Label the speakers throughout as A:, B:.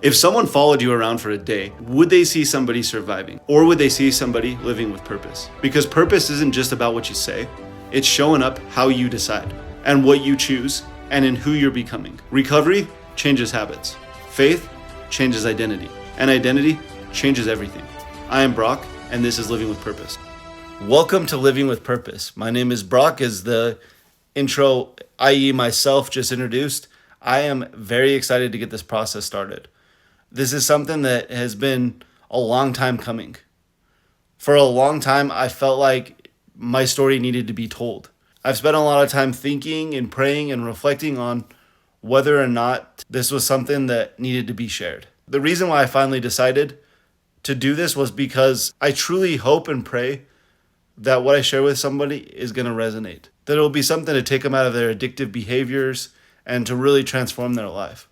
A: If someone followed you around for a day, would they see somebody surviving? Or would they see somebody living with purpose? Because purpose isn't just about what you say, it's showing up how you decide, and what you choose, and in who you're becoming. Recovery changes habits. Faith changes identity. And identity changes everything. I am Brock, and this is Living with Purpose. Welcome to Living with Purpose. My name is Brock, as the intro, i.e. myself, just introduced. I am very excited to get this process started. This is something that has been a long time coming. For a long time, I felt like my story needed to be told. I've spent a lot of time thinking and praying and reflecting on whether or not this was something that needed to be shared. The reason why I finally decided to do this was because I truly hope and pray that what I share with somebody is going to resonate. That it'll be something to take them out of their addictive behaviors and to really transform their life.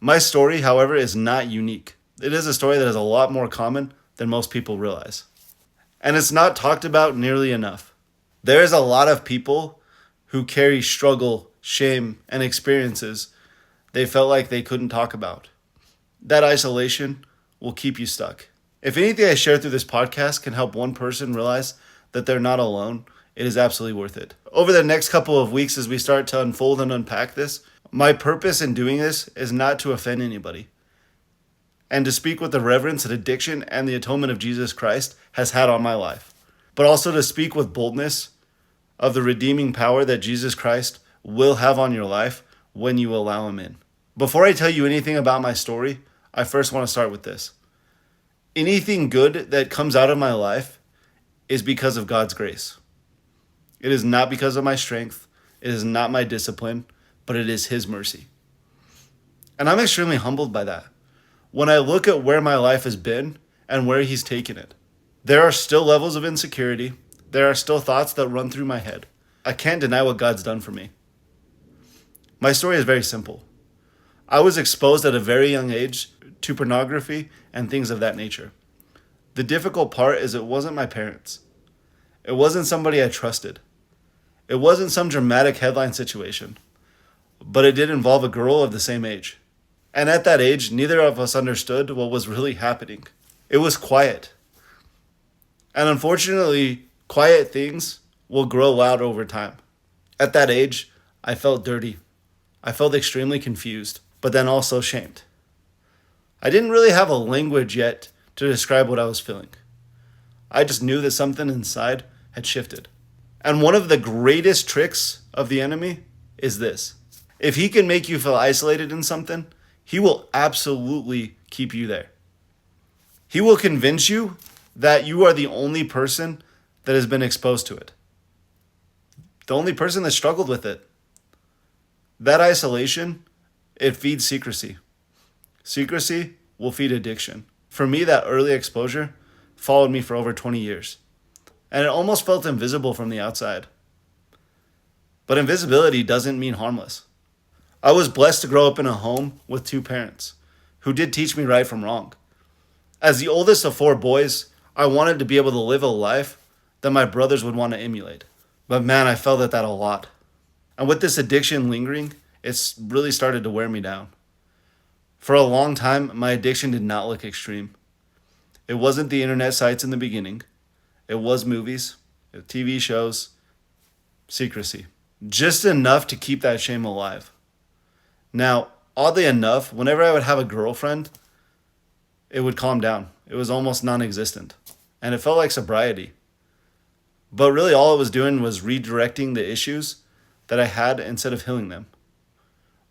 A: My story, however, is not unique. It is a story that is a lot more common than most people realize. And it's not talked about nearly enough. There is a lot of people who carry struggle, shame, and experiences they felt like they couldn't talk about. That isolation will keep you stuck. If anything I share through this podcast can help one person realize that they're not alone, it is absolutely worth it. Over the next couple of weeks, as we start to unfold and unpack this, my purpose in doing this is not to offend anybody, and to speak with the reverence that addiction and the atonement of Jesus Christ has had on my life, but also to speak with boldness of the redeeming power that Jesus Christ will have on your life when you allow him in. Before I tell you anything about my story, I first want to start with this. Anything good that comes out of my life is because of God's grace. It is not because of my strength. It is not my discipline, but it is his mercy. And I'm extremely humbled by that. When I look at where my life has been and where he's taken it, there are still levels of insecurity. There are still thoughts that run through my head. I can't deny what God's done for me. My story is very simple. I was exposed at a very young age to pornography and things of that nature. The difficult part is it wasn't my parents. It wasn't somebody I trusted. It wasn't some dramatic headline situation. But it did involve a girl of the same age. And at that age, neither of us understood what was really happening. It was quiet. And unfortunately, quiet things will grow loud over time. At that age, I felt dirty. I felt extremely confused, but then also shamed. I didn't really have a language yet to describe what I was feeling. I just knew that something inside had shifted. And one of the greatest tricks of the enemy is this. If he can make you feel isolated in something, he will absolutely keep you there. He will convince you that you are the only person that has been exposed to it. The only person that struggled with it. That isolation, it feeds secrecy. Secrecy will feed addiction. For me, that early exposure followed me for over 20 years. And it almost felt invisible from the outside. But invisibility doesn't mean harmless. I was blessed to grow up in a home with two parents who did teach me right from wrong. As the oldest of four boys, I wanted to be able to live a life that my brothers would want to emulate. But man, I felt at that a lot. And with this addiction lingering, it's really started to wear me down. For a long time, my addiction did not look extreme. It wasn't the internet sites in the beginning. It was movies, TV shows, secrecy. Just enough to keep that shame alive. Now, oddly enough, whenever I would have a girlfriend, it would calm down. It was almost non-existent. And it felt like sobriety. But really all it was doing was redirecting the issues that I had instead of healing them.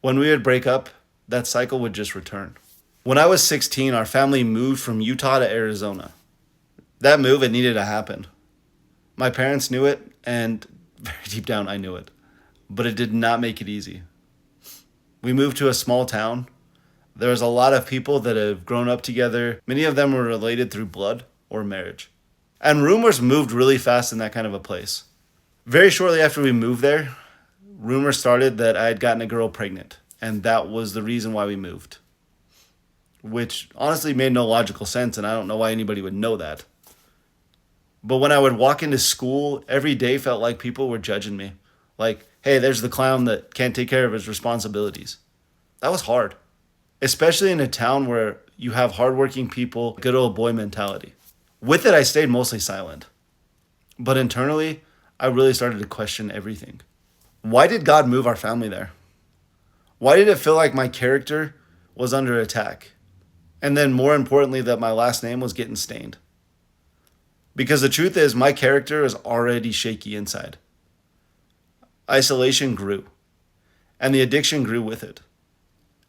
A: When we would break up, that cycle would just return. When I was 16, our family moved from Utah to Arizona. That move, it needed to happen. My parents knew it, and very deep down, I knew it. But it did not make it easy. We moved to a small town. There was a lot of people that have grown up together. Many of them were related through blood or marriage. And rumors moved really fast in that kind of a place. Very shortly after we moved there, rumors started that I had gotten a girl pregnant. And that was the reason why we moved. Which honestly made no logical sense, and I don't know why anybody would know that. But when I would walk into school, every day felt like people were judging me. Like, hey, there's the clown that can't take care of his responsibilities. That was hard. especially in a town where you have hardworking people, good old boy mentality. With it, I stayed mostly silent. But internally, I really started to question everything. Why did God move our family there? Why did it feel like my character was under attack? And then more importantly, that my last name was getting stained. Because the truth is, my character is already shaky inside. Isolation grew, and the addiction grew with it.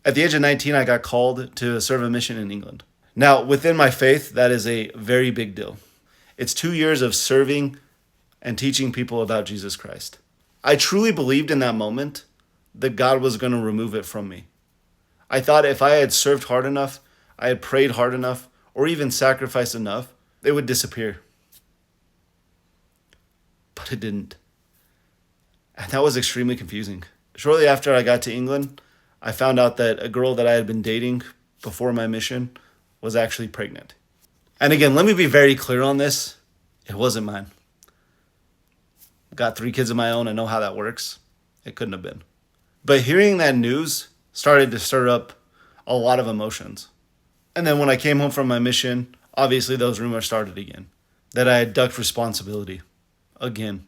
A: At the age of 19, I got called to serve a mission in England. Now, within my faith, that is a very big deal. It's 2 years of serving and teaching people about Jesus Christ. I truly believed in that moment that God was going to remove it from me. I thought if I had served hard enough, I had prayed hard enough, or even sacrificed enough, it would disappear. But it didn't. And that was extremely confusing. Shortly after I got to England, I found out that a girl that I had been dating before my mission was actually pregnant. And again, let me be very clear on this. It wasn't mine. Got 3 kids of my own. I know how that works. It couldn't have been. But hearing that news started to stir up a lot of emotions. And then when I came home from my mission, obviously those rumors started again. That I had ducked responsibility. Again.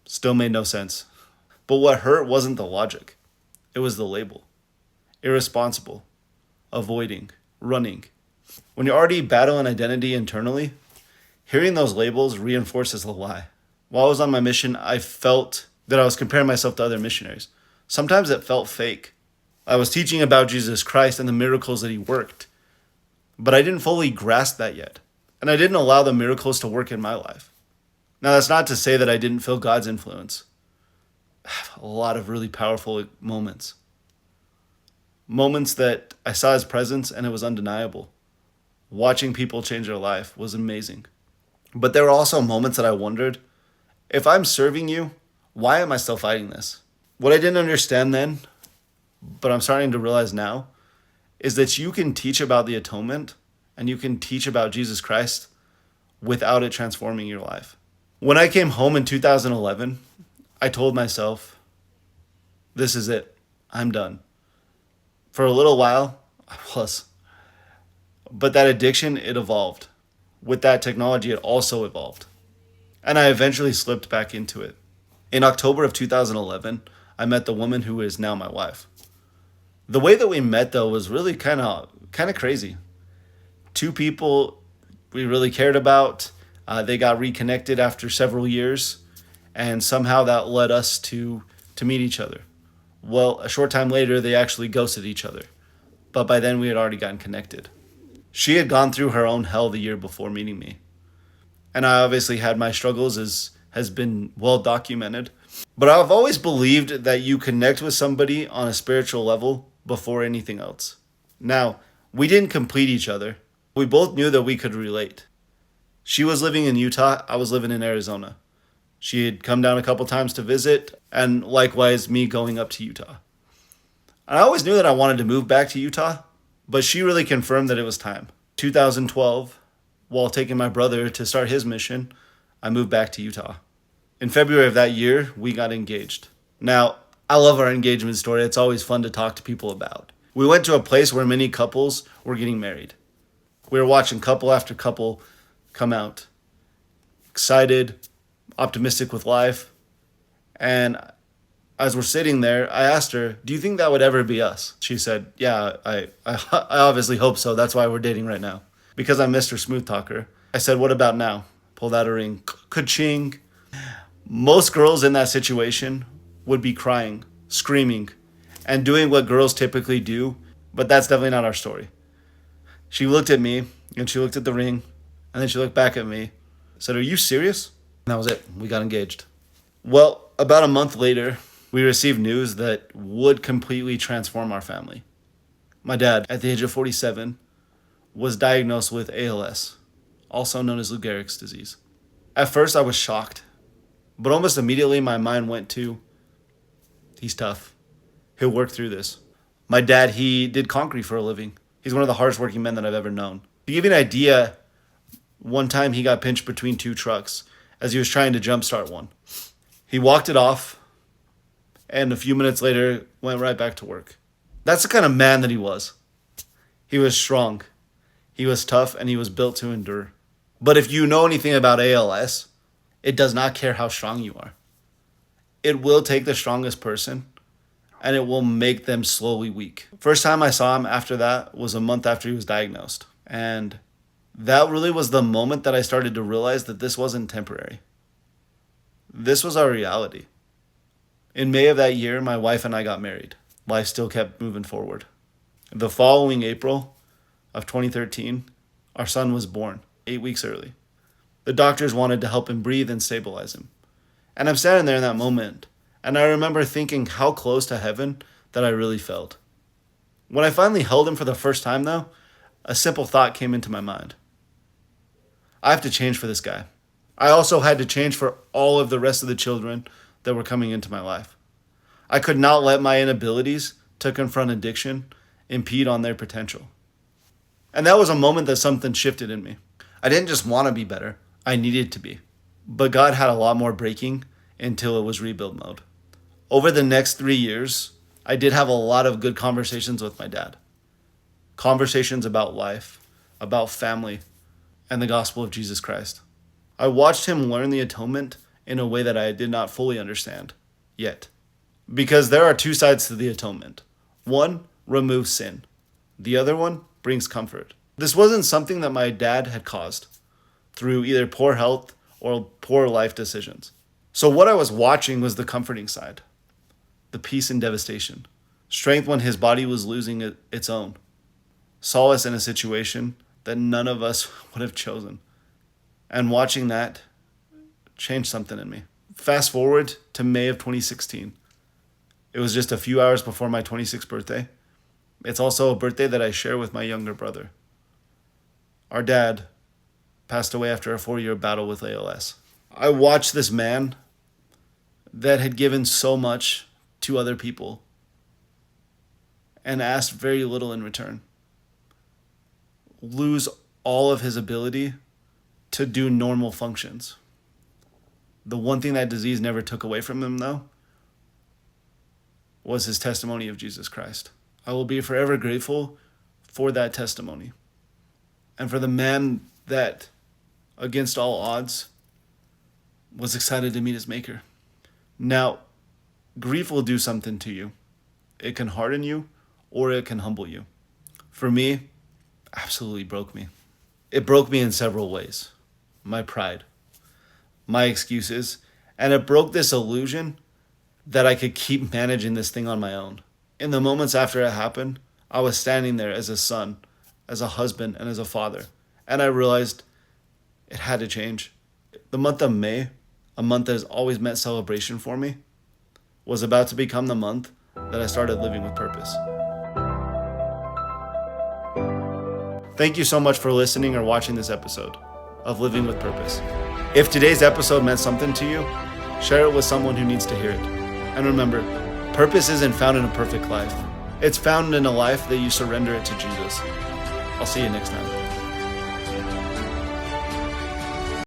A: Still made no sense. But what hurt wasn't the logic. It was the label. Irresponsible. Avoiding. Running. When you're already battling identity internally, hearing those labels reinforces the lie. While I was on my mission, I felt that I was comparing myself to other missionaries. Sometimes it felt fake. I was teaching about Jesus Christ and the miracles that he worked. But I didn't fully grasp that yet. And I didn't allow the miracles to work in my life. Now, that's not to say that I didn't feel God's influence. I have a lot of really powerful moments. Moments that I saw his presence and it was undeniable. Watching people change their life was amazing. But there were also moments that I wondered, if I'm serving you, why am I still fighting this? What I didn't understand then, but I'm starting to realize now, is that you can teach about the atonement and you can teach about Jesus Christ without it transforming your life. When I came home in 2011, I told myself, this is it. I'm done. For a little while, I was. But that addiction, it evolved. With that technology, it also evolved. And I eventually slipped back into it. In October of 2011, I met the woman who is now my wife. The way that we met, though, was really kind of crazy. 2 people we really cared about. They got reconnected after several years, and somehow that led us to meet each other. Well, a short time later, they actually ghosted each other. But by then, we had already gotten connected. She had gone through her own hell the year before meeting me. And I obviously had my struggles, as has been well documented. But I've always believed that you connect with somebody on a spiritual level before anything else. Now, we didn't complete each other. We both knew that we could relate. She was living in Utah. I was living in Arizona. She had come down a couple times to visit, and likewise me going up to Utah. And I always knew that I wanted to move back to Utah, but she really confirmed that it was time. 2012, while taking my brother to start his mission, I moved back to Utah. In February of that year, we got engaged. Now, I love our engagement story. It's always fun to talk to people about. We went to a place where many couples were getting married. We were watching couple after couple come out. Excited, optimistic with life. And as we're sitting there, I asked her, do you think that would ever be us? She said, yeah, I obviously hope so. That's why we're dating right now. Because I'm Mr. Smooth Talker. I said, what about now? Pulled out a ring. Ka-ching. Most girls in that situation would be crying, screaming, and doing what girls typically do, but that's definitely not our story. She looked at me, and she looked at the ring, and then she looked back at me, said, are you serious? And that was it. We got engaged. Well, about a month later, we received news that would completely transform our family. My dad, at the age of 47, was diagnosed with ALS, also known as Lou Gehrig's disease. At first, I was shocked, but almost immediately my mind went to, he's tough. He'll work through this. My dad, he did concrete for a living. He's one of the hardest working men that I've ever known. To give you an idea, one time he got pinched between 2 trucks as he was trying to jumpstart one. He walked it off, and a few minutes later went right back to work. That's the kind of man that he was. He was strong, he was tough, and he was built to endure. But if you know anything about ALS, it does not care how strong you are. It will take the strongest person, and it will make them slowly weak. First time I saw him after that was a month after he was diagnosed. And that really was the moment that I started to realize that this wasn't temporary. This was our reality. In May of that year, my wife and I got married. Life still kept moving forward. The following April of 2013, our son was born, 8 weeks early. The doctors wanted to help him breathe and stabilize him. And I'm standing there in that moment, and I remember thinking how close to heaven that I really felt. When I finally held him for the first time, though, a simple thought came into my mind. I have to change for this guy. I also had to change for all of the rest of the children that were coming into my life. I could not let my inabilities to confront addiction impede on their potential. And that was a moment that something shifted in me. I didn't just want to be better, I needed to be. But God had a lot more breaking until it was rebuild mode. Over the next 3 years, I did have a lot of good conversations with my dad. Conversations about life, about family, and the gospel of Jesus Christ. I watched him learn the atonement in a way that I did not fully understand yet. Because there are two sides to the atonement. One removes sin. The other one brings comfort. This wasn't something that my dad had caused through either poor health or poor life decisions. So what I was watching was the comforting side, the peace in devastation, strength when his body was losing its own, solace in a situation that none of us would have chosen. And watching that changed something in me. Fast forward to May of 2016. It was just a few hours before my 26th birthday. It's also a birthday that I share with my younger brother. Our dad passed away after a 4-year battle with ALS. I watched this man that had given so much to other people and asked very little in return lose all of his ability to do normal functions. The one thing that disease never took away from him, though, was his testimony of Jesus Christ. I will be forever grateful for that testimony and for the man that, against all odds, was excited to meet his maker. Now, grief will do something to you. It can harden you or it can humble you. For me, absolutely broke me. It broke me in several ways. My pride, my excuses, and it broke this illusion that I could keep managing this thing on my own. In the moments after it happened, I was standing there as a son, as a husband, and as a father. And I realized it had to change. The month of May, a month that has always meant celebration for me, was about to become the month that I started living with purpose. Thank you so much for listening or watching this episode of Living with Purpose. If today's episode meant something to you, share it with someone who needs to hear it. And remember, purpose isn't found in a perfect life. It's found in a life that you surrender it to Jesus. I'll see you next time.